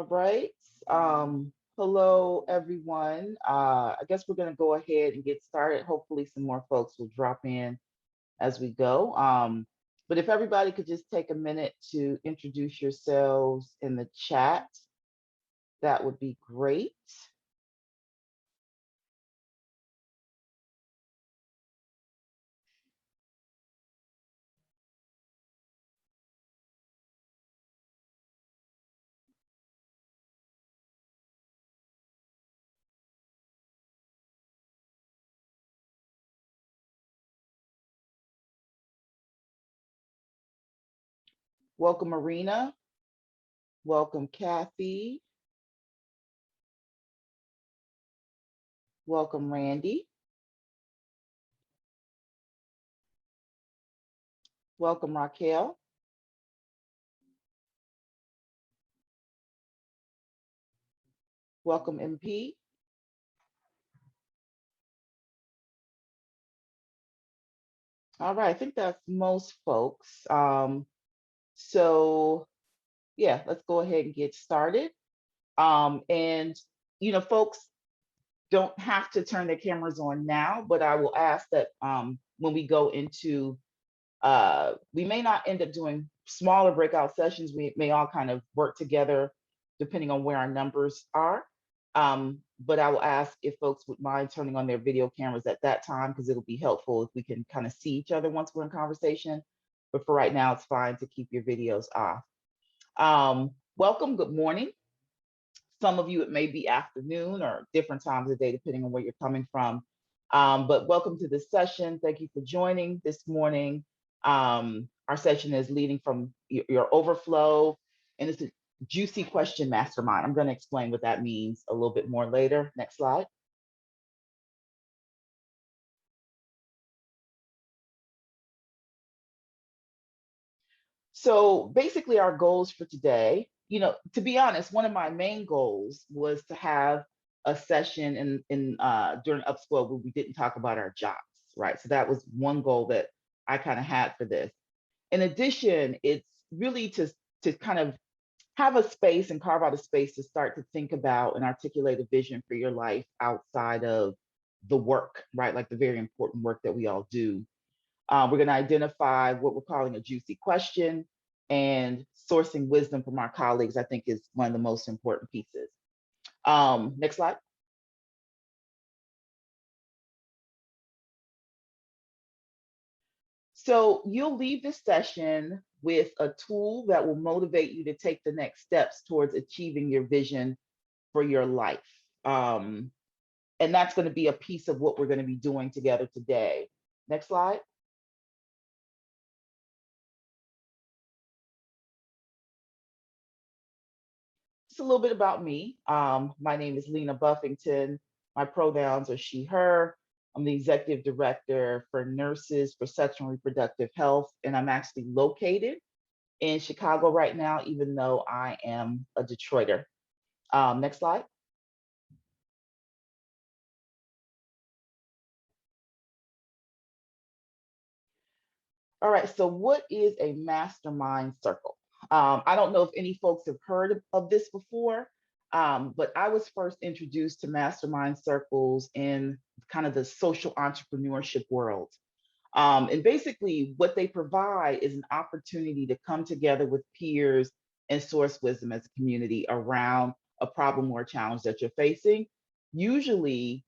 right. Hello, everyone. I guess we're going to go ahead and get started. Hopefully, some more folks will drop in as we go. But if everybody could just take a minute to introduce yourselves in the chat, that would be great. Welcome, Marina. Welcome, Kathy. Welcome, Randy. Welcome, Raquel. Welcome, MP. All right, I think that's most folks. So yeah, let's go ahead and get started. And folks don't have to turn their cameras on now, but I will ask that when we go into, we may not end up doing smaller breakout sessions. We may all kind of work together depending on where our numbers are. But I will ask if folks would mind turning on their video cameras at that time, because it'll be helpful if we can kind of see each other once we're in conversation. But for right now, it's fine to keep your videos off. Welcome, good morning. Some of you, it may be afternoon or different times of day, depending on where you're coming from. But welcome to this session. Thank you for joining this morning. Our session is leading from your overflow, and it's a juicy question mastermind. I'm going to explain what that means a little bit more later. Next slide. So basically our goals for today, to be honest, one of my main goals was to have a session in during upschool where we didn't talk about our jobs, right? So that was one goal that I kind of had for this. In addition, it's really to kind of have a space and carve out a space to start to think about and articulate a vision for your life outside of the work, right? Like the very important work that we all do. We're going to identify what we're calling a juicy question, and sourcing wisdom from our colleagues, I think, is one of the most important pieces. Next slide. So you'll leave this session with a tool that will motivate you to take the next steps towards achieving your vision for your life. And that's going to be a piece of what we're going to be doing together today. Next slide. Just a little bit about me. My name is Lena Buffington. My pronouns are she, her. I'm the executive director for Nurses for Sexual and Reproductive Health, and I'm actually located in Chicago right now, even though I am a Detroiter. Next slide. All right, so what is a mastermind circle? I don't know if any folks have heard of this before, but I was first introduced to mastermind circles in kind of the social entrepreneurship world. And basically, what they provide is an opportunity to come together with peers and source wisdom as a community around a problem or a challenge that you're facing. Usually,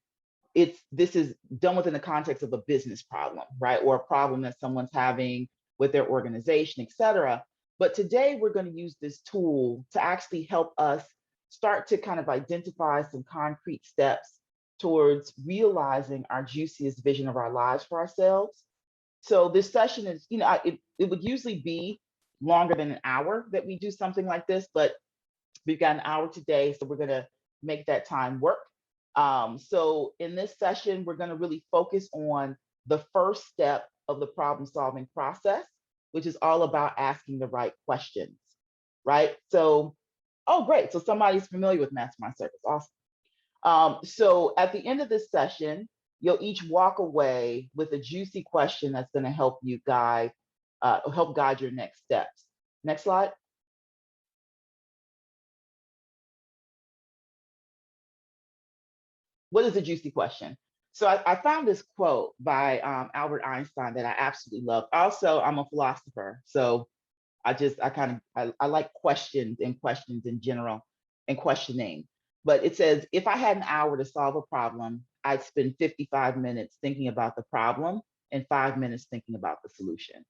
this is done within the context of a business problem, right? Or a problem that someone's having with their organization, et cetera. But today we're going to use this tool to actually help us start to kind of identify some concrete steps towards realizing our juiciest vision of our lives for ourselves. So this session is, it would usually be longer than an hour that we do something like this, but we've got an hour today, so we're going to make that time work. So in this session, we're going to really focus on the first step of the problem solving process, which is all about asking the right questions, right? So, oh, great. So somebody's familiar with Mastermind Circles. Awesome. So at the end of this session, you'll each walk away with a juicy question that's going to help you help guide your next steps. Next slide. What is a juicy question? So I found this quote by Albert Einstein that I absolutely love. Also, I'm a philosopher, so I like questions in general and questioning. But it says, if I had an hour to solve a problem, I'd spend 55 minutes thinking about the problem and 5 minutes thinking about the solution.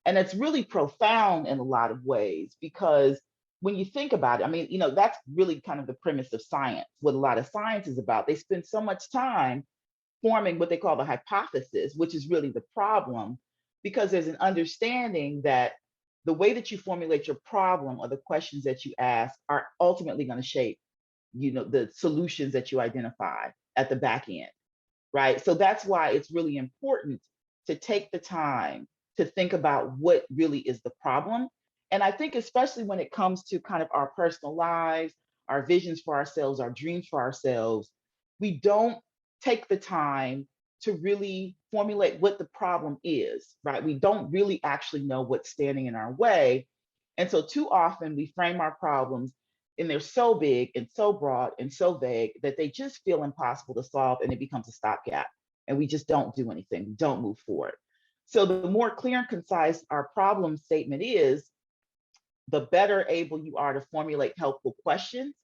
And it's really profound in a lot of ways because when you think about it, I mean, that's really kind of the premise of science. What a lot of science is about, they spend so much time forming what they call the hypothesis, which is really the problem, because there's an understanding that the way that you formulate your problem or the questions that you ask are ultimately going to shape, the solutions that you identify at the back end, right? So that's why it's really important to take the time to think about what really is the problem. And I think, especially when it comes to kind of our personal lives, our visions for ourselves, our dreams for ourselves, we don't take the time to really formulate what the problem is, right? We don't really actually know what's standing in our way. And so, too often, we frame our problems and they're so big and so broad and so vague that they just feel impossible to solve and it becomes a stopgap and we just don't do anything, we don't move forward. So the more clear and concise our problem statement is, the better able you are to formulate helpful questions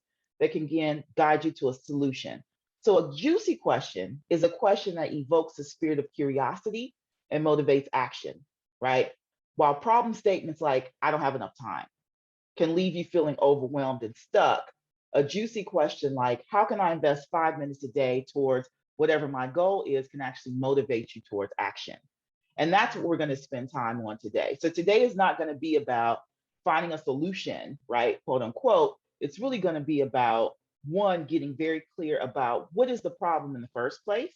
that can again guide you to a solution. So a juicy question is a question that evokes a spirit of curiosity and motivates action, right? While problem statements like, I don't have enough time, can leave you feeling overwhelmed and stuck, a juicy question like, how can I invest 5 minutes a day towards whatever my goal is, can actually motivate you towards action. And that's what we're going to spend time on today. So today is not going to be about finding a solution, right? Quote unquote. It's really going to be about, one, getting very clear about what is the problem in the first place,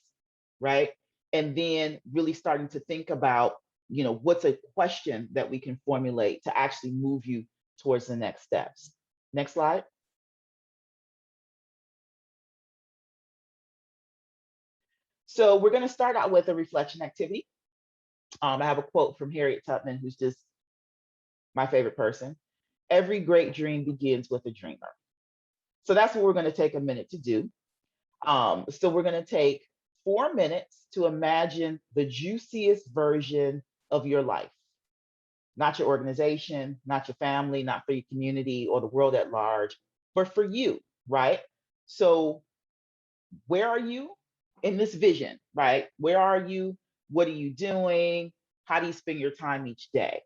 right? And then really starting to think about, what's a question that we can formulate to actually move you towards the next steps. Next slide. So we're going to start out with a reflection activity. I have a quote from Harriet Tubman, who's just my favorite person. Every great dream begins with a dreamer. So that's what we're going to take a minute to do. So we're going to take 4 minutes to imagine the juiciest version of your life, not your organization, not your family, not for your community or the world at large, but for you, right? So where are you in this vision, right? Where are you? What are you doing? How do you spend your time each day?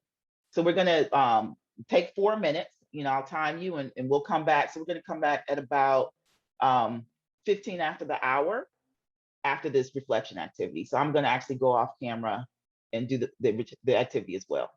So we're going to take 4 minutes. I'll time you and we'll come back. So we're going to come back at about 15 after the hour after this reflection activity. So I'm going to actually go off camera and do the activity as well.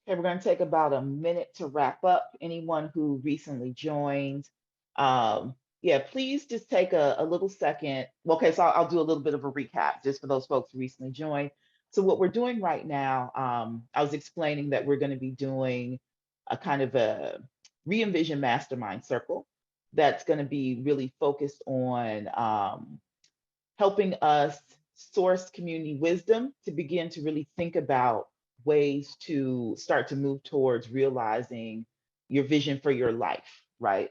Okay, we're going to take about a minute to wrap up. Anyone who recently joined, yeah, please just take a little second. Okay, so I'll do a little bit of a recap just for those folks who recently joined. So what we're doing right now, I was explaining that we're going to be doing a kind of a re-envision mastermind circle that's going to be really focused on helping us source community wisdom to begin to really think about ways to start to move towards realizing your vision for your life, right?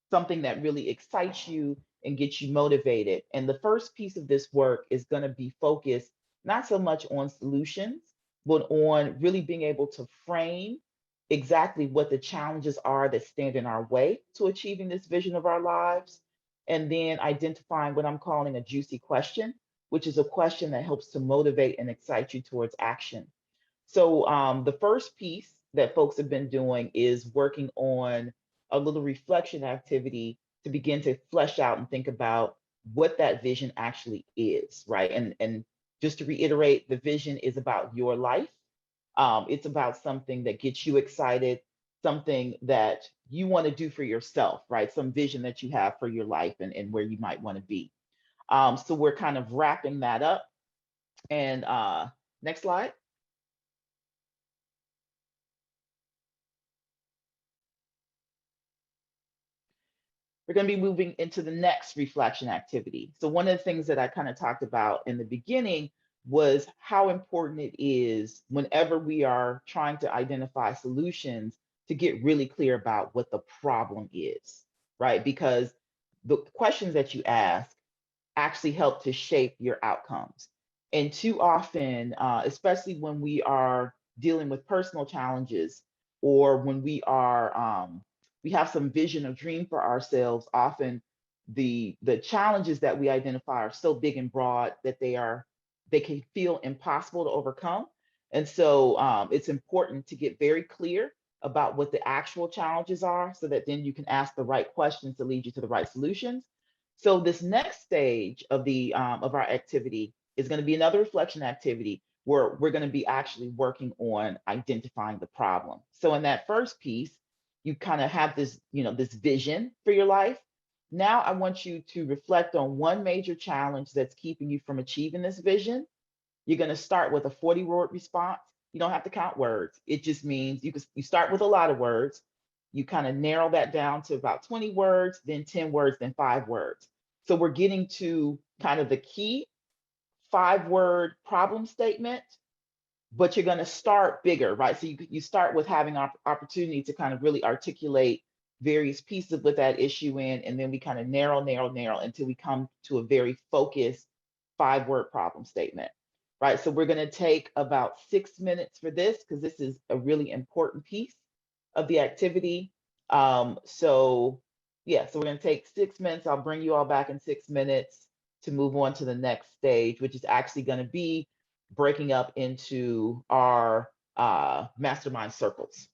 Something that really excites you and gets you motivated. And the first piece of this work is going to be focused not so much on solutions, but on really being able to frame exactly what the challenges are that stand in our way to achieving this vision of our lives, and then identifying what I'm calling a juicy question, which is a question that helps to motivate and excite you towards action. So the first piece that folks have been doing is working on a little reflection activity to begin to flesh out and think about what that vision actually is, right? And just to reiterate, the vision is about your life. It's about something that gets you excited, something that you want to do for yourself, right? Some vision that you have for your life and where you might want to be. So we're kind of wrapping that up. And next slide. We're going to be moving into the next reflection activity. So one of the things that I kind of talked about in the beginning was how important it is whenever we are trying to identify solutions to get really clear about what the problem is, right? Because the questions that you ask actually help to shape your outcomes. And too often, especially when we are dealing with personal challenges or when we have some vision or dream for ourselves, often the challenges that we identify are so big and broad that they can feel impossible to overcome. And so it's important to get very clear about what the actual challenges are so that then you can ask the right questions to lead you to the right solutions. So this next stage of the of our activity is going to be another reflection activity where we're going to be actually working on identifying the problem. So in that first piece, you kind of have this, this vision for your life. Now I want you to reflect on one major challenge that's keeping you from achieving this vision. You're going to start with a 40-word response. You don't have to count words. It just means you start with a lot of words. You kind of narrow that down to about 20 words, then 10 words, then 5 words. So we're getting to kind of the key 5-word problem statement, but you're going to start bigger, right? So you start with having opportunity to kind of really articulate various pieces of what that issue in, and then we kind of narrow until we come to a very focused 5-word problem statement, right? So we're going to take about 6 minutes for this because this is a really important piece of the activity. So yeah, so we're going to take 6 minutes. I'll bring you all back in 6 minutes to move on to the next stage, which is actually going to be breaking up into our mastermind circles.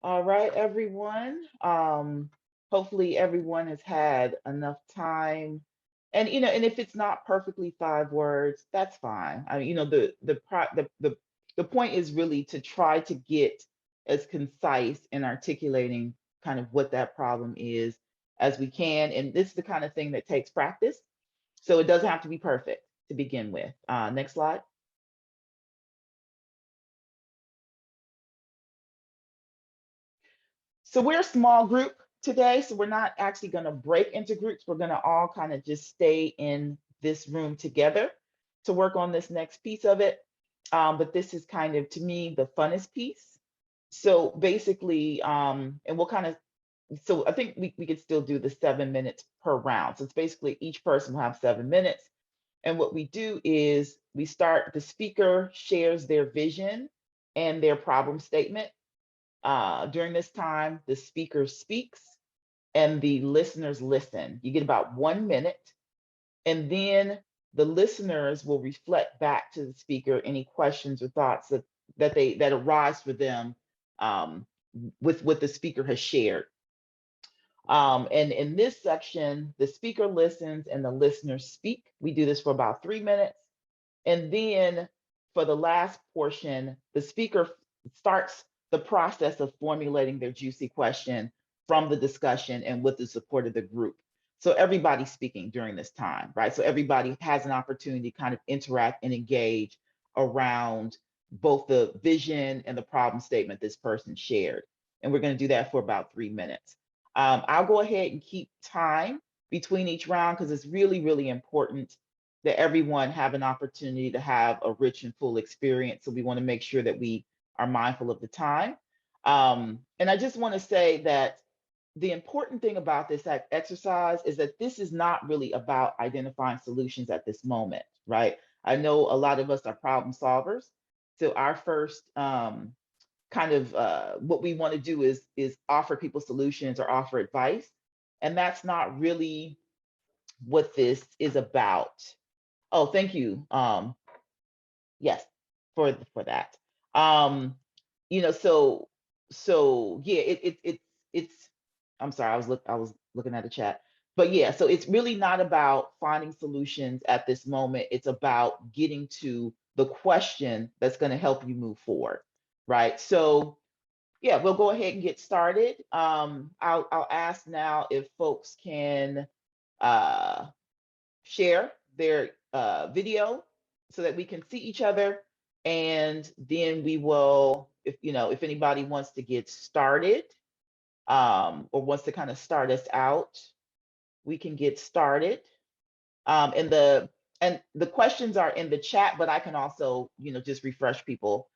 All right, everyone. Hopefully everyone has had enough time. And and if it's not perfectly 5 words, that's fine. I mean, the point is really to try to get as concise in articulating kind of what that problem is as we can. And this is the kind of thing that takes practice. So it doesn't have to be perfect to begin with. Next slide. So we're a small group today, so we're not actually going to break into groups. We're going to all kind of just stay in this room together to work on this next piece of it. But this is kind of, to me, the funnest piece. So basically, and we'll kind of, so I think we could still do the 7 minutes per round. So it's basically each person will have 7 minutes. And what we do is we start, the speaker shares their vision and their problem statement. During this time, the speaker speaks and the listeners listen. You get about 1 minute, and then the listeners will reflect back to the speaker any questions or thoughts that arise for them with what the speaker has shared. And in this section, the speaker listens and the listeners speak. We do this for about 3 minutes. And then for the last portion, the speaker starts the process of formulating their juicy question from the discussion and with the support of the group. So everybody's speaking during this time, right? So everybody has an opportunity to kind of interact and engage around both the vision and the problem statement this person shared. And we're going to do that for about 3 minutes. I'll go ahead and keep time between each round because it's really, really important that everyone have an opportunity to have a rich and full experience. So we want to make sure that we are mindful of the time. And I just want to say that the important thing about this exercise is that this is not really about identifying solutions at this moment, right? I know a lot of us are problem solvers. So our first kind of what we want to do is offer people solutions or offer advice. And that's not really what this is about. Oh, thank you. Yes, for that. Um, so yeah, it's. I'm sorry, I was looking at the chat, but yeah, so it's really not about finding solutions at this moment. It's about getting to the question that's going to help you move forward, right? So yeah, we'll go ahead and get started. I'll ask now if folks can uh share their video so that we can see each other. And then we will, if anybody wants to get started or wants to kind of start us out, we can get started. And the questions are in the chat, but I can also, just refresh people.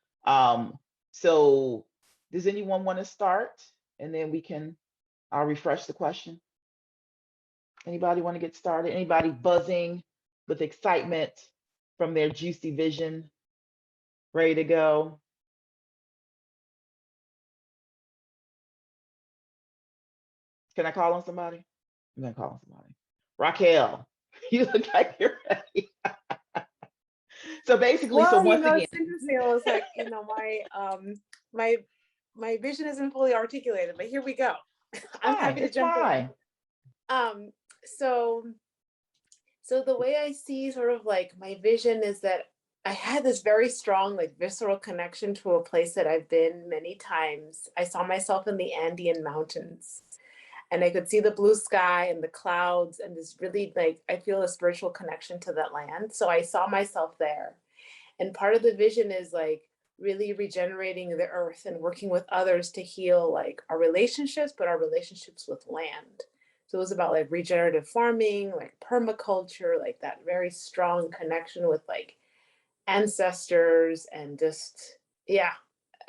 So does anyone want to start? And then I'll refresh the question. Anybody want to get started? Anybody buzzing with excitement from their juicy vision, ready to go? Can I call on somebody? I'm gonna call on somebody. Raquel, you look like you're ready. So basically, so Well, once again, it's interesting. I was like, my my vision isn't fully articulated, but here we go. I'm happy to it's jump in. fine. So the way I see sort of like my vision is that I had this very strong, like visceral connection to a place that I've been many times. I saw myself in the Andean mountains and I could see the blue sky and the clouds and this really like, I feel a spiritual connection to that land. So I saw myself there. And part of the vision is like really regenerating the earth and working with others to heal like our relationships, but our relationships with land. So it was about like regenerative farming, like permaculture, like that very strong connection with like ancestors and yeah,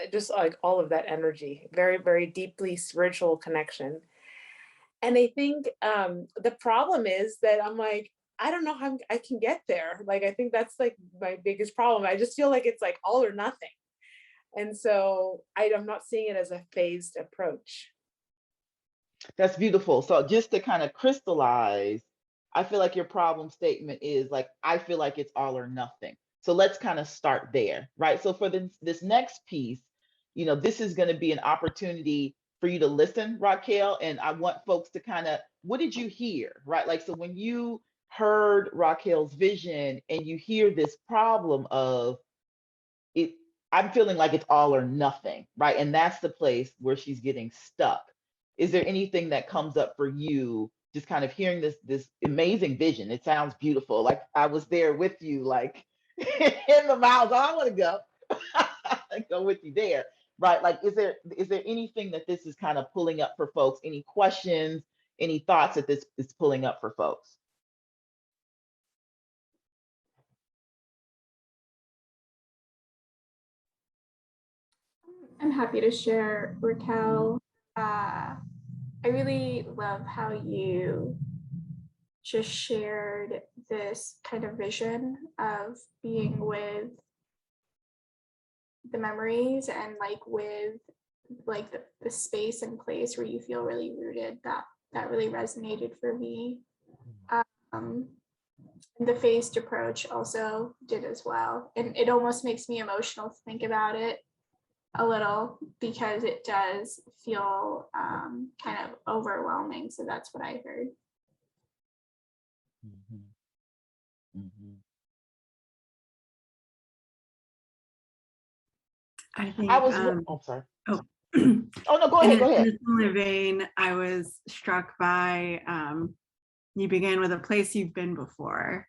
just like all of that energy, very, very deeply spiritual connection. And I think the problem is that I'm like, I don't know how I can get there. Like, I think that's like my biggest problem. I just feel like it's like all or nothing. And so I'm not seeing it as a phased approach. That's beautiful. So just to kind of crystallize, I feel like your problem statement is like, I feel like it's all or nothing. So let's kind of start there, right? So for this next piece, this is going to be an opportunity for you to listen, Raquel. And I want folks to kind of, what did you hear, right? Like, so when you heard Raquel's vision and you hear this problem of it, I'm feeling like it's all or nothing, right? And that's the place where she's getting stuck. Is there anything that comes up for you, just kind of hearing this amazing vision? It sounds beautiful. Like I was there with you, like in the miles. I want to go. I go with you there, right? Like, is there anything that this is kind of pulling up for folks? Any questions? Any thoughts that this is pulling up for folks? I'm happy to share, Raquel. I really love how you just shared this kind of vision of being with the memories and like with like the space and place where you feel really rooted. That really resonated for me. The phased approach also did as well. And it almost makes me emotional to think about it a little, because it does feel kind of overwhelming. So that's what I heard. Mm-hmm. Mm-hmm. I think I was sorry. Oh. Oh no, go ahead. Go ahead. In a similar vein, I was struck by you began with a place you've been before,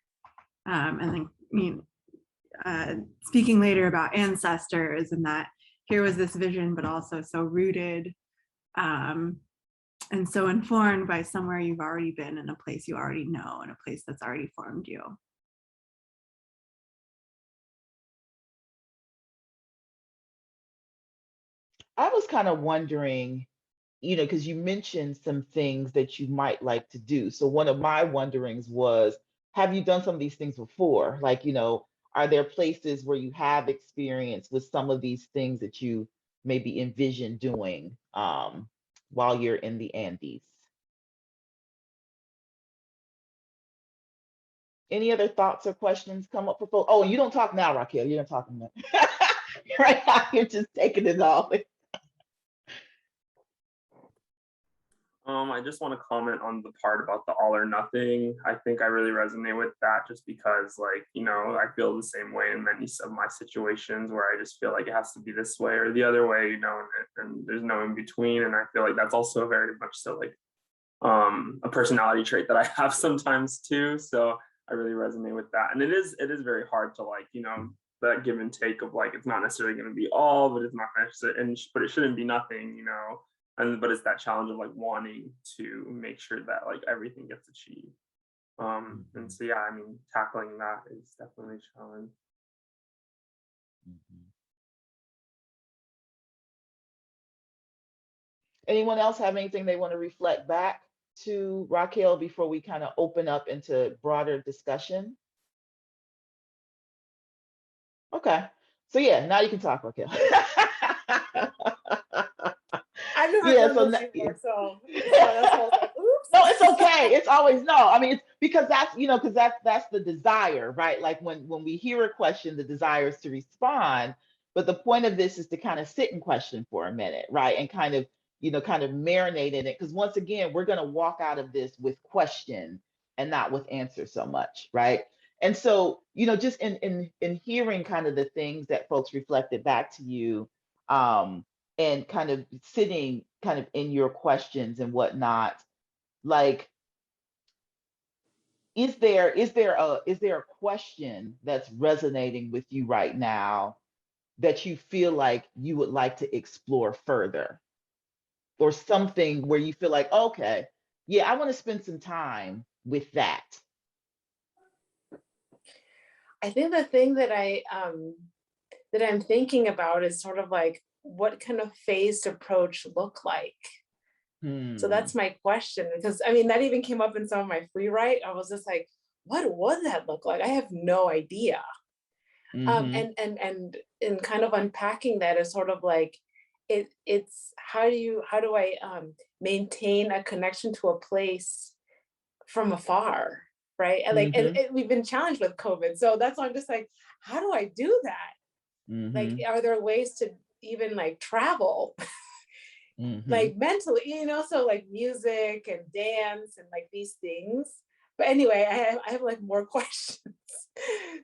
and then speaking later about ancestors, and that here was this vision, but also so rooted and so informed by somewhere you've already been, in a place you already know, and a place that's already formed you. I was kind of wondering, because you mentioned some things that you might like to do. So one of my wonderings was, have you done some of these things before? Like, are there places where you have experience with some of these things that you maybe envision doing while you're in the Andes? Any other thoughts or questions come up for folks? Oh, you don't talk now, Raquel. You're not talking now. Right now, you're just taking it all. I just want to comment on the part about the all or nothing. I think I really resonate with that, just because, like, I feel the same way in many of my situations where I just feel like it has to be this way or the other way, and there's no in between. And I feel like that's also very much so like a personality trait that I have sometimes too. So I really resonate with that. And it is very hard to, like, that give and take of, like, it's not necessarily going to be all, but it's not necessarily, but it shouldn't be nothing, but it's that challenge of, like, wanting to make sure that, like, everything gets achieved. And so, yeah, I mean, tackling that is definitely a challenge. Anyone else have anything they want to reflect back to Raquel before we kind of open up into broader discussion? Okay. So yeah, now you can talk, Raquel. I've never done this before, so that's all like, oops. No, it's okay. It's always no. I mean, it's because that's the desire, right? Like when we hear a question, the desire is to respond. But the point of this is to kind of sit and question for a minute, right? And kind of marinate in it. Because once again, we're going to walk out of this with question and not with answer so much, right? And so, just in hearing kind of the things that folks reflected back to you, and kind of sitting kind of in your questions and whatnot, like, is there a question that's resonating with you right now that you feel like you would like to explore further, or something where you feel like, okay, yeah, I want to spend some time with that? I think the thing that I'm thinking about is sort of like, what kind of phased approach look like? So that's my question, because I mean, that even came up in some of my free write. I was just like, what would that look like? I have no idea. And kind of unpacking that is sort of like, it's how do I maintain a connection to a place from afar, right? And like, and we've been challenged with COVID, so that's why I'm just like, how do I do that? Like, are there ways even like travel, Mhm. like mentally, you know, so like music and dance and like these things. But anyway, I have like more questions.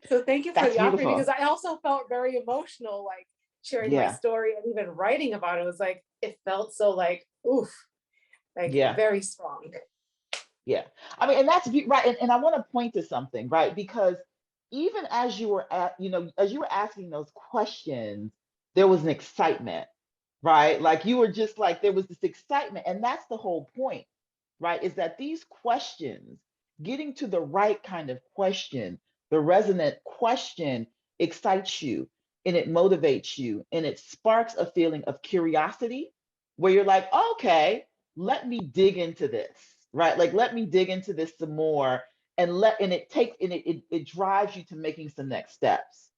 So thank you for That's the opportunity, because beautiful. I also felt very emotional, like sharing my Yeah, story and even writing about it. It was like, it felt so like, oof, like yeah, very strong. yeah. I mean, and that's right. And I want to point to something, right? Because even as you were as you were asking those questions, there was an excitement, right? Like you were just like, there was this excitement. And that's the whole point, right? Is that these questions, getting to the right kind of question, the resonant question excites you and it motivates you and it sparks a feeling of curiosity where you're like, okay, let me dig into this, right? Like, let me dig into this some more and it drives you to making some next steps,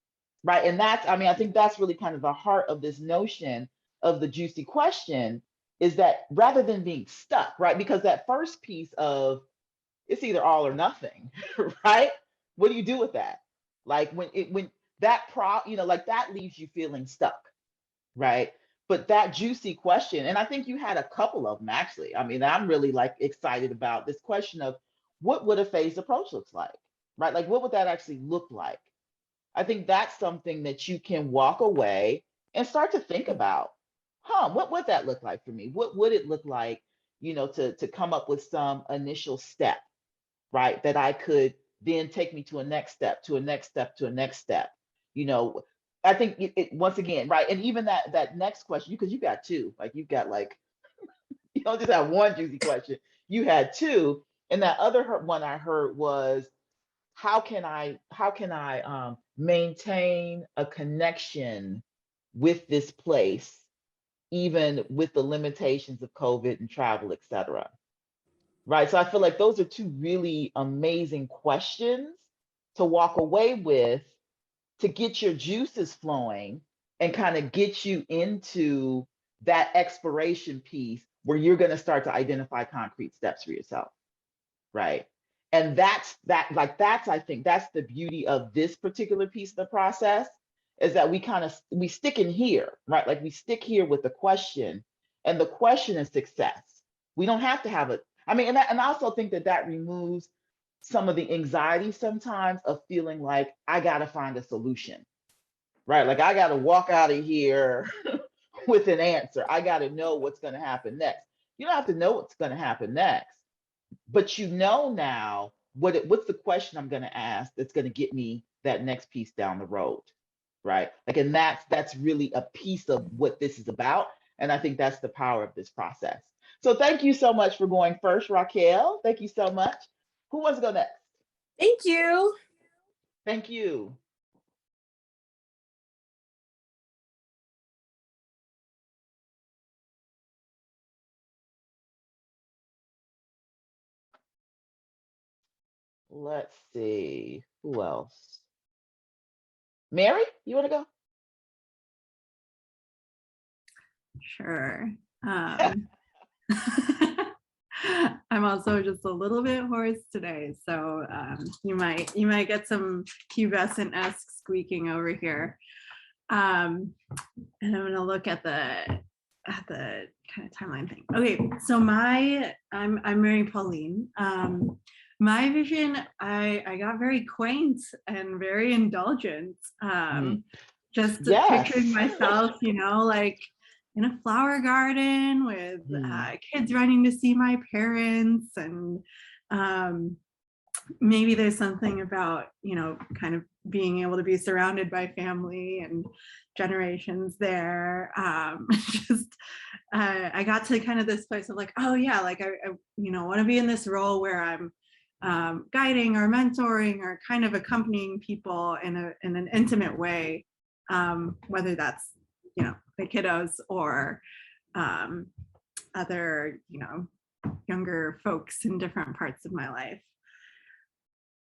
right? And that's, I mean, I think that's really kind of the heart of this notion of the juicy question, is that rather than being stuck, right? Because that first piece of it's either all or nothing, right? What do you do with that? Like when that like that leaves you feeling stuck, right? But that juicy question, and I think you had a couple of them actually. I mean, I'm really like excited about this question of what would a phased approach looks like, right? Like what would that actually look like? I think that's something that you can walk away and start to think about. What would that look like for me? What would it look like, to come up with some initial step, right? That I could then take me to a next step, to a next step, to a next step. You know, I think once again, right? And even that next question, because you got two, like you've got like, you don't just have one juicy question. You had two, and that other one I heard was, how can I maintain a connection with this place even with the limitations of COVID and travel, et cetera, right? So I feel like those are two really amazing questions to walk away with, to get your juices flowing and kind of get you into that exploration piece where you're going to start to identify concrete steps for yourself, right? And that's I think that's the beauty of this particular piece of the process, is that we stick in here, right? Like we stick here with the question, and the question is success. We don't have to have it. I mean, and I also think that removes some of the anxiety sometimes of feeling like I got to find a solution, right? Like I got to walk out of here with an answer. I got to know what's going to happen next. You don't have to know what's going to happen next, but you know now what's the question I'm going to ask that's going to get me that next piece down the road, right? Like, and that's really a piece of what this is about, and I think that's the power of this process. So thank you so much for going first, Raquel. Thank you so much. Who wants to go next? Thank you. Thank you. Let's see, who else? Mary, you want to go? Sure. I'm also just a little bit hoarse today, so you might get some pubescent-esque squeaking over here. And I'm gonna look at the kind of timeline thing. Okay, so I'm Mary Pauline. My vision, I got very quaint and very indulgent. Just Yes. picturing myself, like in a flower garden with kids running to see my parents, and maybe there's something about, kind of being able to be surrounded by family and generations there. I got to kind of this place of like, oh yeah, like I want to be in this role where I'm guiding or mentoring or kind of accompanying people in an intimate way, whether that's, the kiddos or other, younger folks in different parts of my life.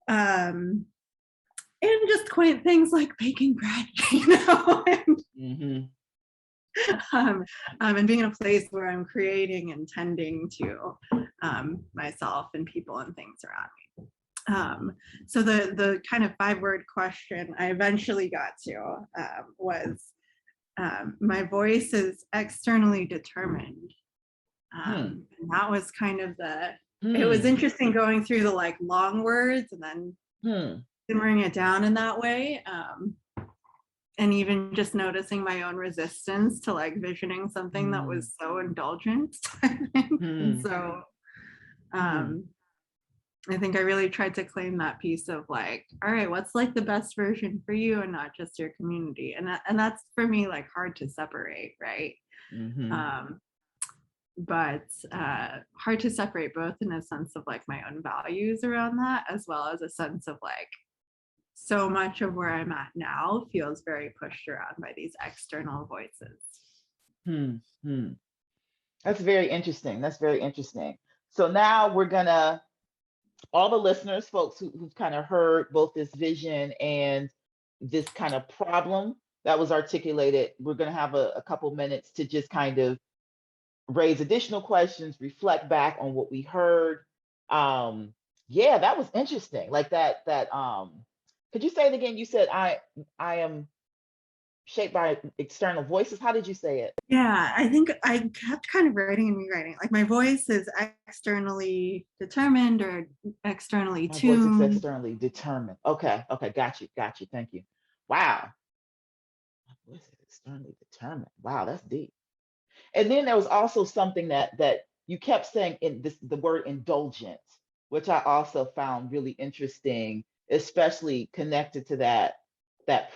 And just quaint things like baking bread, and being in a place where I'm creating and tending to myself and people and things around me. So the kind of 5-word question I eventually got to was, my voice is externally determined. And that was kind of it was interesting going through the like long words and then simmering it down in that way. And even just noticing my own resistance to like visioning something that was so indulgent. And so I think I really tried to claim that piece of like, all right, what's like the best version for you and not just your community. And that's for me like hard to separate, right? But hard to separate both in a sense of like my own values around that, as well as a sense of like, so much of where I'm at now feels very pushed around by these external voices. That's very interesting. That's very interesting. So now we're gonna, all the listeners, folks who've kind of heard both this vision and this kind of problem that was articulated, we're gonna have a couple minutes to just kind of raise additional questions, reflect back on what we heard. Yeah, that was interesting. Like that could you say it again? You said I am shaped by external voices. How did you say it? Yeah, I think I kept kind of writing and rewriting. Like my voice is externally determined or externally My tuned. voice is externally determined. Okay, got you. Thank you. Wow. My voice is externally determined. Wow, that's deep. And then there was also something that you kept saying in this, the word indulgent, which I also found really interesting, especially connected to that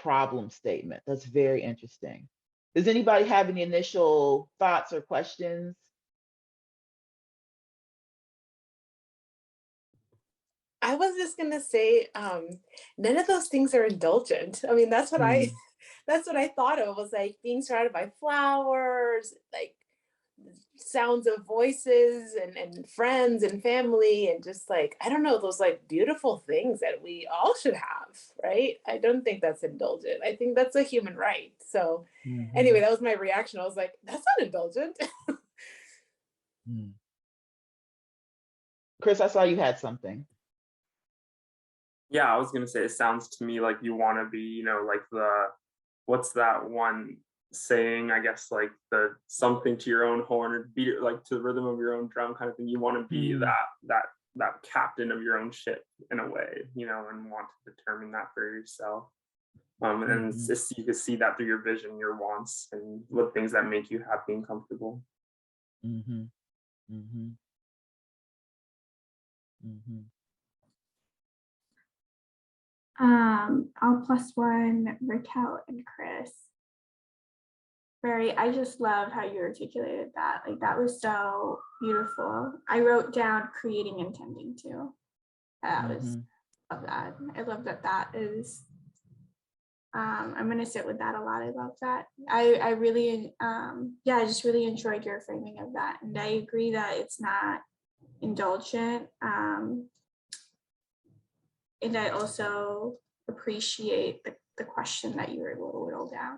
problem statement. That's very interesting. Does anybody have any initial thoughts or questions? I was just gonna say, none of those things are indulgent. I mean, that's what that's what I thought of, was like being surrounded by flowers, like sounds of voices and friends and family, and just like, I don't know, those like beautiful things that we all should have, right? I don't think that's indulgent. I think that's a human right. So anyway, that was my reaction. I was like, that's not indulgent. Chris, I saw you had something. Yeah, I was gonna say, it sounds to me like you want to be, you know, like what's that one saying, I guess, like the something to your own horn, or beat it like to the rhythm of your own drum kind of thing. You want to be that captain of your own ship in a way, you know, and want to determine that for yourself. And it's just, you can see that through your vision, your wants, and what things that make you happy and comfortable. I'll plus one Raquel and Chris. I just love how you articulated that. Like that was so beautiful. I wrote down creating and tending to. That was, love that. I love that is, I'm gonna sit with that a lot. I love that. I really, I just really enjoyed your framing of that. And I agree that it's not indulgent. And I also appreciate the question that you were able to whittle down.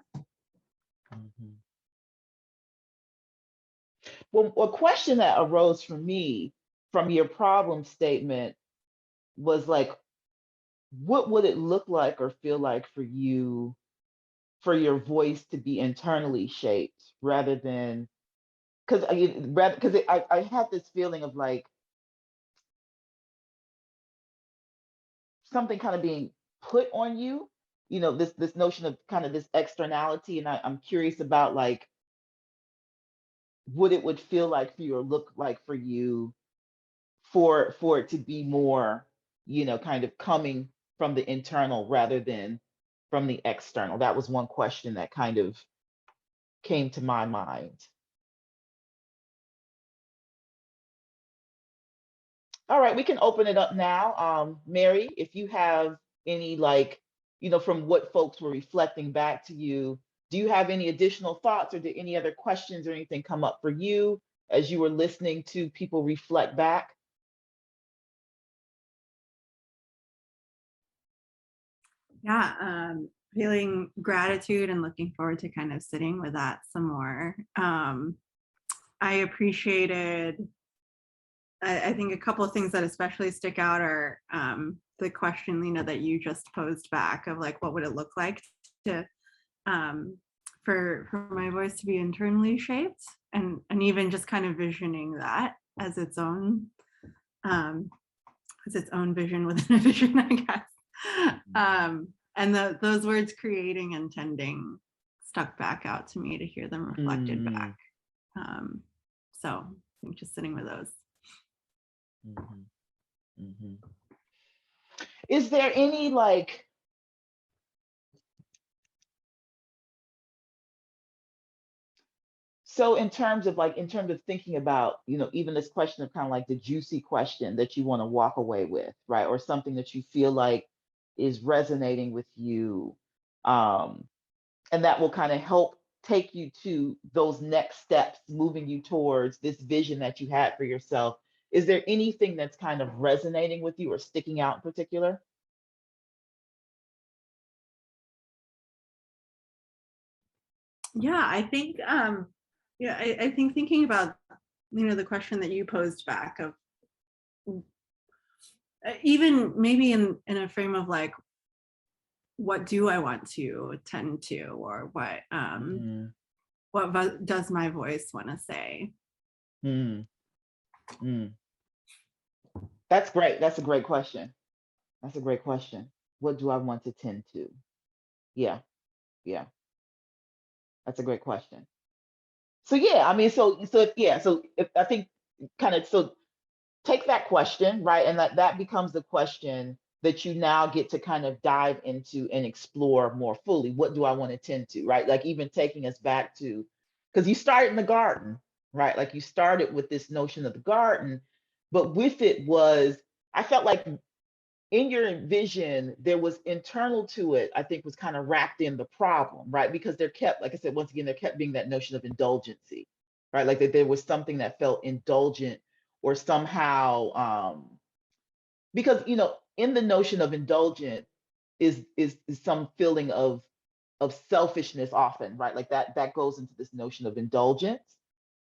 Well, a question that arose for me from your problem statement was like, what would it look like or feel like for you, for your voice to be internally shaped rather than, because I had this feeling of like something kind of being put on you, you know, this notion of kind of this externality, and I'm curious about like what it would feel like for you or look like for you for it to be more, you know, kind of coming from the internal rather than from the external. That was one question that kind of came to my mind. All right, we can open it up now. Mary, if you have any, like, you know, from what folks were reflecting back to you, do you have any additional thoughts, or did any other questions or anything come up for you as you were listening to people reflect back? Yeah, feeling gratitude and looking forward to kind of sitting with that some more. I appreciated, I think a couple of things that especially stick out are the question, you know, that you just posed back of like, what would it look like to for my voice to be internally shaped, and even just kind of visioning that as its own vision within a vision, I guess. And those words creating and tending stuck back out to me to hear them reflected back. So I think just sitting with those. Is there any so in terms of thinking about, even this question of kind of like the juicy question that you want to walk away with, right? Or something that you feel like is resonating with you, and that will kind of help take you to those next steps, moving you towards this vision that you had for yourself. Is there anything that's kind of resonating with you or sticking out in particular? Yeah, I think I think thinking about the question that you posed back of even maybe in a frame of like, what do I want to attend to, or what does my voice want to say? That's great. That's a great question. What do I want to tend to? Yeah. That's a great question. So yeah, I mean, I think kind of, so take that question, right? And that becomes the question that you now get to kind of dive into and explore more fully. What do I want to tend to, right? Like even taking us back to, because you started in the garden, right? Like you started with this notion of the garden, but with it I felt like in your vision, there was internal to it, I think was kind of wrapped in the problem, right? Because there kept, like I said, once again, there kept being that notion of indulgency, right? Like that there was something that felt indulgent or somehow, because, in the notion of indulgent is some feeling of selfishness often, right? Like that goes into this notion of indulgence,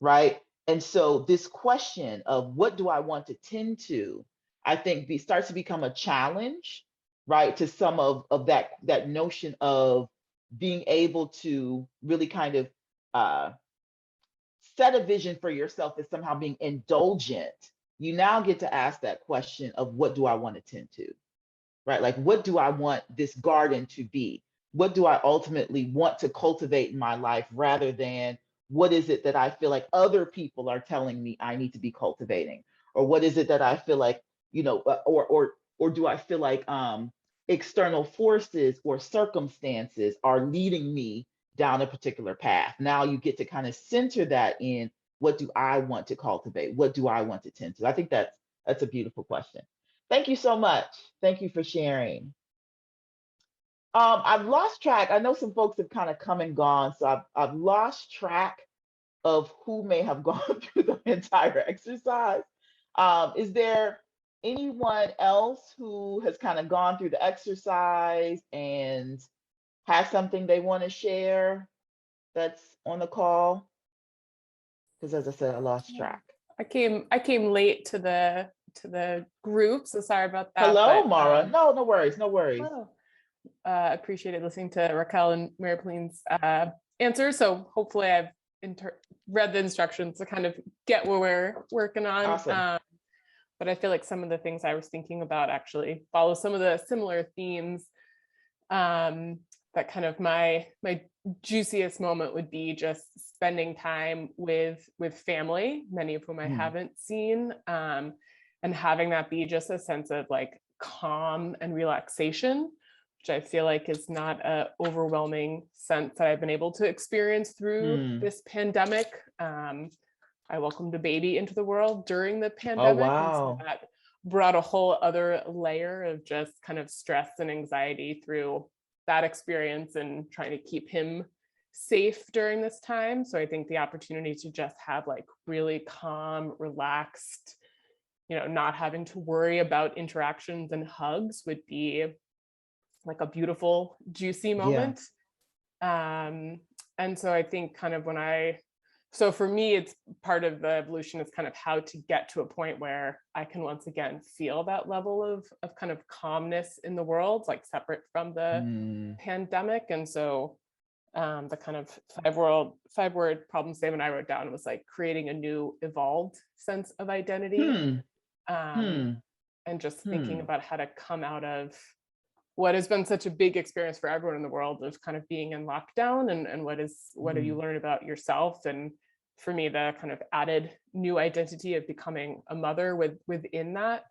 right? And so this question of what do I want to tend to, I think starts to become a challenge, right? To some of that notion of being able to really kind of set a vision for yourself as somehow being indulgent. You now get to ask that question of what do I want to tend to, right? Like, what do I want this garden to be? What do I ultimately want to cultivate in my life rather than what is it that I feel like other people are telling me I need to be cultivating? Or what is it that I feel like, or do I feel like external forces or circumstances are leading me down a particular path? Now you get to kind of center that in what do I want to cultivate? What do I want to tend to? I think that's a beautiful question. Thank you so much. Thank you for sharing. I've lost track. I know some folks have kind of come and gone, so I've lost track of who may have gone through the entire exercise. Is there anyone else who has kind of gone through the exercise and has something they want to share that's on the call? Because as I said, I lost track. I came late to the group, so sorry about that. Hello, Mara. No worries. Oh, appreciated listening to Raquel and Maripline's answers. So hopefully I've read the instructions to kind of get what we're working on. Awesome. But I feel like some of the things I was thinking about actually follow some of the similar themes. That kind of my juiciest moment would be just spending time with family, many of whom I haven't seen, and having that be just a sense of like calm and relaxation, which I feel like is not an overwhelming sense that I've been able to experience through this pandemic. I welcomed a baby into the world during the pandemic. Oh, wow. And so that brought a whole other layer of just kind of stress and anxiety through that experience and trying to keep him safe during this time. So I think the opportunity to just have like really calm, relaxed, not having to worry about interactions and hugs would be like a beautiful, juicy moment. Yeah. And so I think kind of so for me, it's part of the evolution is kind of how to get to a point where I can once again feel that level of kind of calmness in the world, like separate from the pandemic. And so The kind of five-word problem statement I wrote down was like creating a new evolved sense of identity. And just thinking about how to come out of what has been such a big experience for everyone in the world of kind of being in lockdown, and what do you learn about yourself? And for me, the kind of added new identity of becoming a mother within that,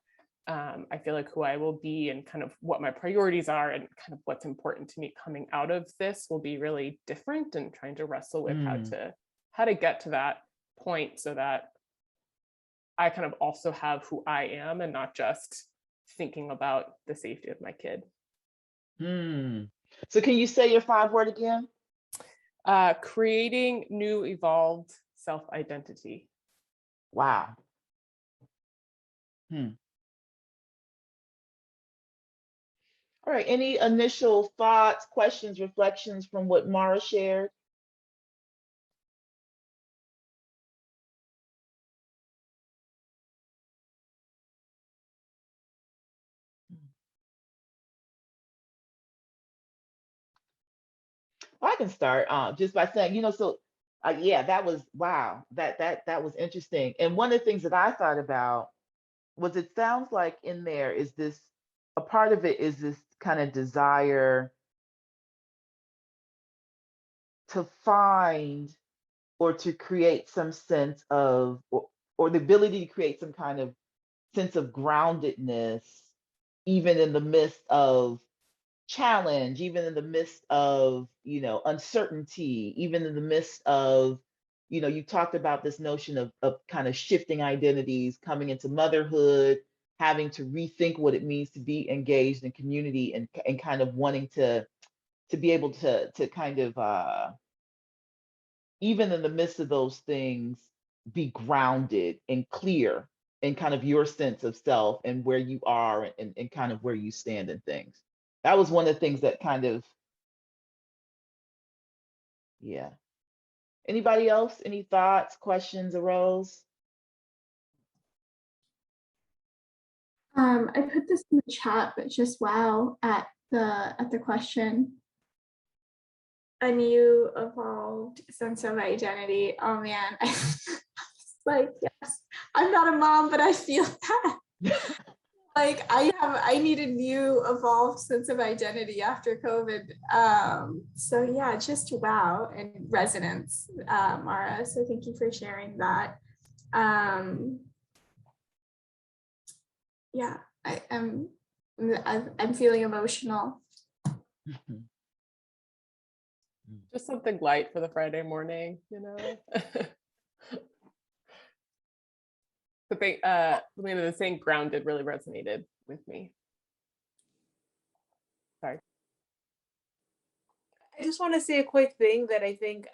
I feel like who I will be and kind of what my priorities are and kind of what's important to me coming out of this will be really different, and trying to wrestle with how to get to that point so that I kind of also have who I am and not just thinking about the safety of my kid. So can you say your 5-word again? Creating new evolved self-identity. Wow. All right, any initial thoughts, questions, reflections from what Mara shared? I can start just by saying, so yeah, that was wow. That was interesting. And one of the things that I thought about was, it sounds like in there is this, a part of it is this kind of desire to find or to create some sense of, or the ability to create some kind of sense of groundedness, even in the midst of challenge, even in the midst of, uncertainty, even in the midst of, you talked about this notion of kind of shifting identities, coming into motherhood, having to rethink what it means to be engaged in community, and kind of wanting to be able to kind of even in the midst of those things, be grounded and clear in kind of your sense of self and where you are, and kind of where you stand in things. That was one of the things that kind of, yeah. Anybody else? Any thoughts, questions arose? I put this in the chat, but just wow at the question. A new evolved sense of identity. Oh man, I was like, yes, I'm not a mom, but I feel that. Like I need a new evolved sense of identity after COVID. So yeah, just wow and resonance, Mara. So thank you for sharing that. Yeah, I'm feeling emotional. Just something light for the Friday morning, But the saying grounded really resonated with me. Sorry. I just want to say a quick thing that I think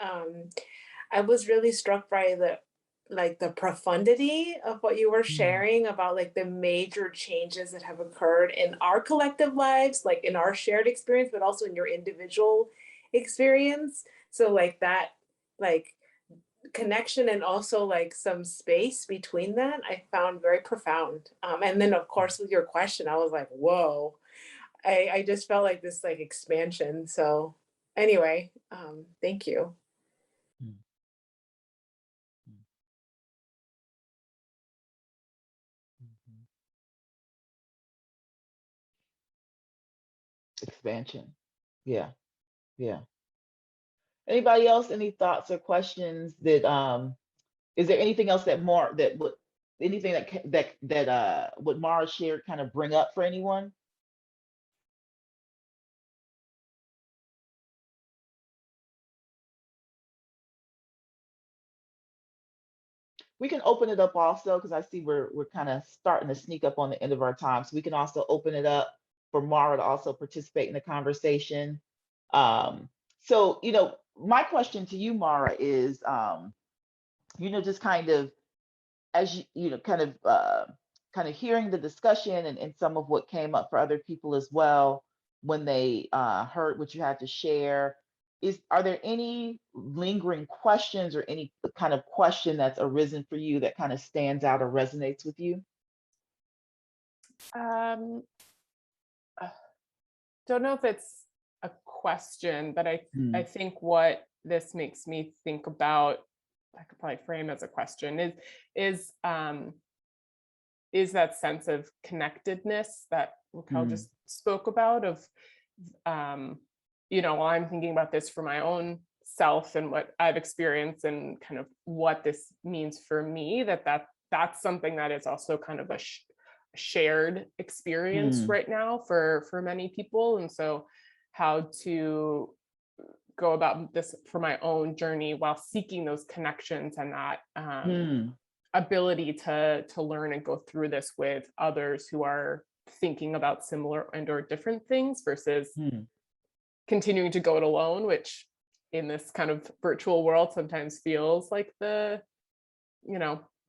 I was really struck by the profundity of what you were sharing about like the major changes that have occurred in our collective lives, like in our shared experience, but also in your individual experience. So like that, like connection, and also like some space between that, I found very profound. And then of course with your question, I was like, whoa, I just felt like this like expansion. So anyway, thank you. Expansion. Yeah. Anybody else? Any thoughts or questions that is there anything else that more that would anything that what Mara shared kind of bring up for anyone? We can open it up also, because I see we're kind of starting to sneak up on the end of our time. So we can also open it up for Mara to also participate in the conversation. So, my question to you, Mara, is, just kind of as kind of hearing the discussion, and some of what came up for other people as well when they heard what you had to share. Are there any lingering questions or any kind of question that's arisen for you that kind of stands out or resonates with you? Don't know if it's a question, but I Mm, think what this makes me think about, I could probably frame as a question, is that sense of connectedness that Raquel mm, just spoke about of, while I'm thinking about this for my own self and what I've experienced and kind of what this means for me, that's something that is also kind of a shared experience mm, right now for many people. And so how to go about this for my own journey while seeking those connections and that mm, ability to learn and go through this with others who are thinking about similar and or different things versus mm, continuing to go it alone, which in this kind of virtual world sometimes feels like a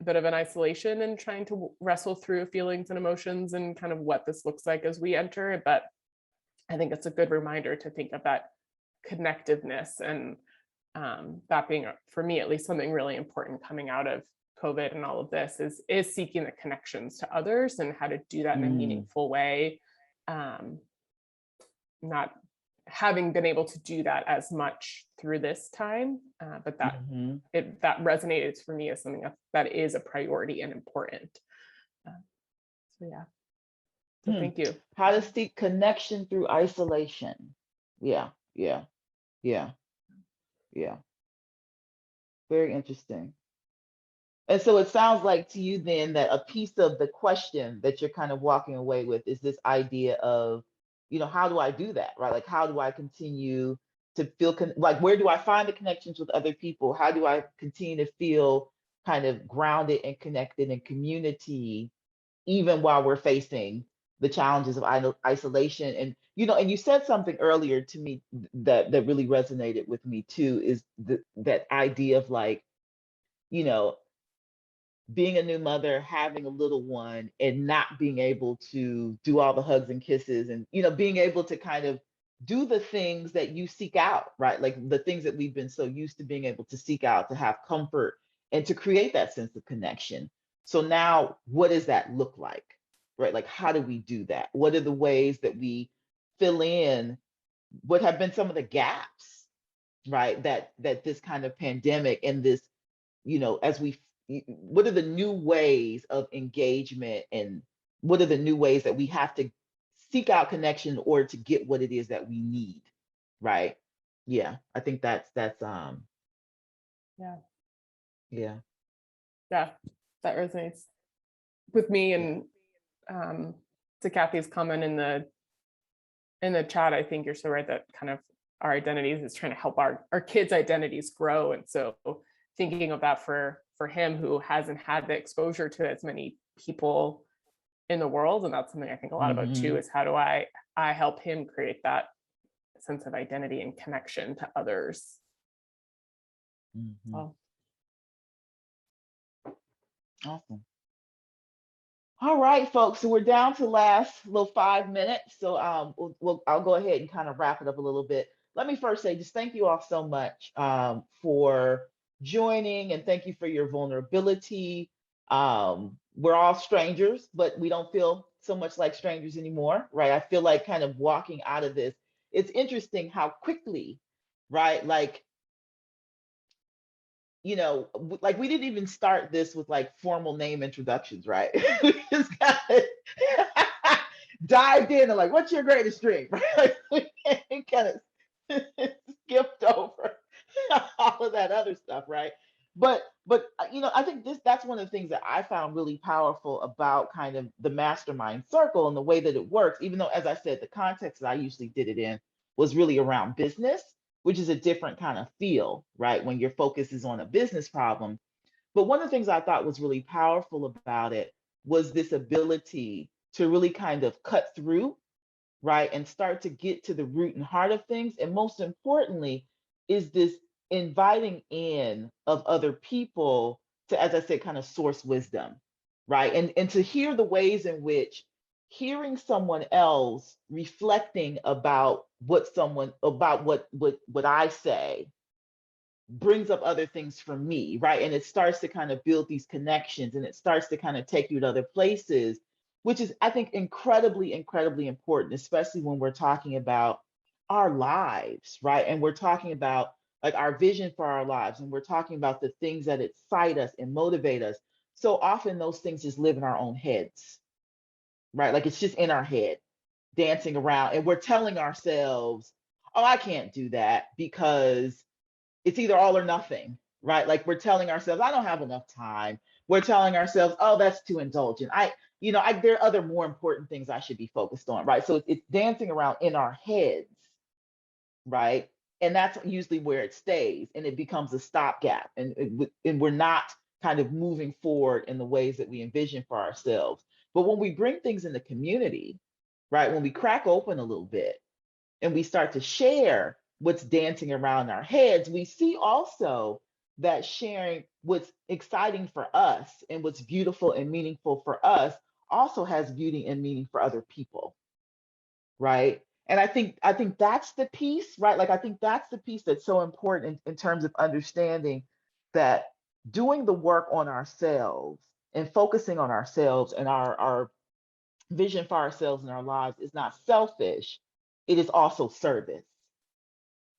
bit of an isolation and trying to wrestle through feelings and emotions and kind of what this looks like as we enter. But I think it's a good reminder to think of that connectiveness and that being, for me at least, something really important coming out of COVID and all of this is seeking the connections to others and how to do that in a mm, meaningful way. Not having been able to do that as much through this time, but that mhm, that resonated for me as something that is a priority and important. So yeah. So hmm. thank you. How to seek connection through isolation. Yeah, yeah, yeah, yeah. Very interesting. And so it sounds like to you then that a piece of the question that you're kind of walking away with is this idea of, how do I do that, right? Like, how do I continue to feel like, where do I find the connections with other people? How do I continue to feel kind of grounded and connected in community, even while we're facing the challenges of isolation? And, and you said something earlier to me that really resonated with me too, is that idea of like, you know, being a new mother, having a little one, and not being able to do all the hugs and kisses, and being able to kind of do the things that you seek out, right? Like the things that we've been so used to being able to seek out, to have comfort and to create that sense of connection. So now, what does that look like, right? Like, how do we do that? What are the ways that we fill in what have been some of the gaps, right? That this kind of pandemic and this, as what are the new ways of engagement, and what are the new ways that we have to seek out connection in order to get what it is that we need, right? Yeah, I think that's Yeah. yeah, Yeah. That resonates with me. yeah. And to Kathy's comment in the chat, I think you're so right that kind of our identities is trying to help our kids' identities grow. And so thinking of that for him, who hasn't had the exposure to as many people in the world, and that's something I think a lot about too, Hmm. is how do I help him create that sense of identity and connection to others. Hmm. So, Awesome. All right, folks. So we're down to the last little 5 minutes. So I'll go ahead and kind of wrap it up a little bit. Let me first say just thank you all so much for joining, and thank you for your vulnerability. We're all strangers, but we don't feel so much like strangers anymore, right? I feel like kind of walking out of this, it's interesting how quickly, right? Like, like we didn't even start this with like formal name introductions, right? We just got dived in and like, what's your greatest dream? Right? We kind of skipped over all of that other stuff, right? But I think that's one of the things that I found really powerful about kind of the mastermind circle and the way that it works, even though, as I said, the context that I usually did it in was really around business, which is a different kind of feel, right? When your focus is on a business problem. But one of the things I thought was really powerful about it was this ability to really kind of cut through, right? And start to get to the root and heart of things. And most importantly, is this inviting in of other people to, as I said, kind of source wisdom, right? And to hear the ways in which hearing someone else reflecting about what I say brings up other things for me, right? And it starts to kind of build these connections, and it starts to kind of take you to other places, which is, I think, incredibly, incredibly important, especially when we're talking about our lives, right? And we're talking about like our vision for our lives, and we're talking about the things that excite us and motivate us. So often those things just live in our own heads, right? Like it's just in our head, dancing around, and we're telling ourselves, oh, I can't do that because it's either all or nothing, right? Like we're telling ourselves, I don't have enough time. We're telling ourselves, oh, that's too indulgent. There are other more important things I should be focused on, right? So it's dancing around in our heads, right? And that's usually where it stays, and it becomes a stopgap, and we're not kind of moving forward in the ways that we envision for ourselves. But when we bring things in the community, right? When we crack open a little bit and we start to share what's dancing around our heads, we see also that sharing what's exciting for us and what's beautiful and meaningful for us also has beauty and meaning for other people, right? And I think that's the piece, right? Like I think that's the piece that's so important in terms of understanding that doing the work on ourselves and focusing on ourselves and our vision for ourselves and our lives is not selfish, it is also service,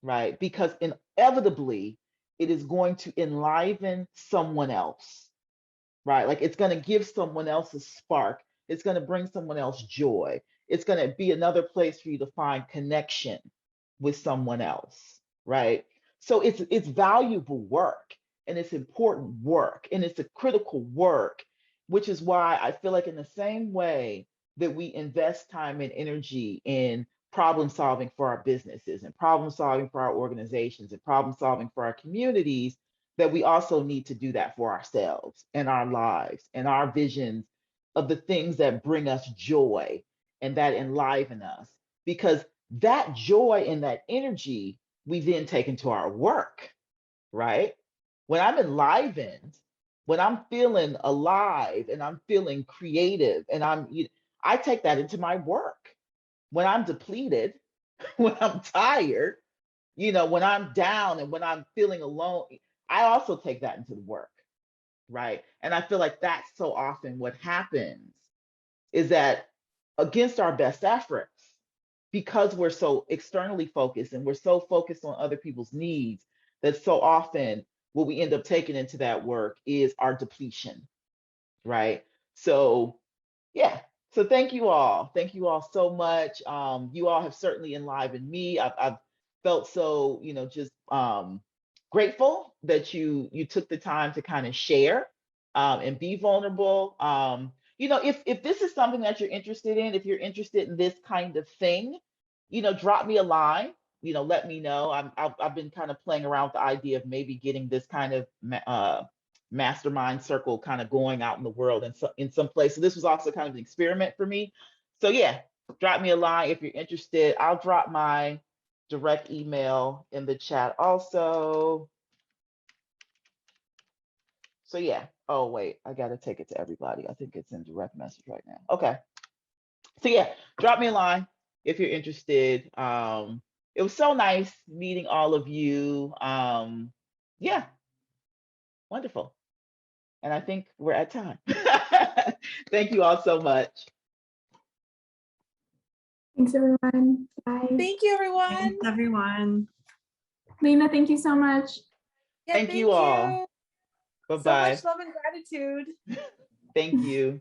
right? Because inevitably it is going to enliven someone else, right? Like it's going to give someone else a spark. It's going to bring someone else joy. It's going to be another place for you to find connection with someone else, right? So it's valuable work, and it's important work, and it's a critical work, which is why I feel like in the same way that we invest time and energy in problem solving for our businesses and problem solving for our organizations and problem solving for our communities, that we also need to do that for ourselves and our lives and our visions of the things that bring us joy and that enliven us. Because that joy and that energy we then take into our work, right? When I'm enlivened, when I'm feeling alive and I'm feeling creative and I take that into my work. When I'm depleted, when I'm tired, when I'm down and when I'm feeling alone, I also take that into the work, right? And I feel like that's so often what happens is that against our best efforts, because we're so externally focused and we're so focused on other people's needs, that so often what we end up taking into that work is our depletion, right? So, yeah. So thank you all. Thank you all so much. You all have certainly enlivened me. I've felt so, just grateful that you took the time to kind of share and be vulnerable. If this is something that you're interested in, if you're interested in this kind of thing, drop me a line. Let me know. I've been kind of playing around with the idea of maybe getting this kind of mastermind circle kind of going out in the world and so in some place. So this was also kind of an experiment for me. So yeah, drop me a line if you're interested. I'll drop my direct email in the chat also. So yeah. Oh wait, I gotta take it to everybody. I think it's in direct message right now. Okay. So yeah, drop me a line if you're interested. It was so nice meeting all of you. Yeah, wonderful. And I think we're at time. Thank you all so much. Thanks, everyone. Bye. Thank you, everyone. Thanks, everyone. Lena, thank you so much. Yeah, Thank you all. So Bye-bye. much love and gratitude. Thank you.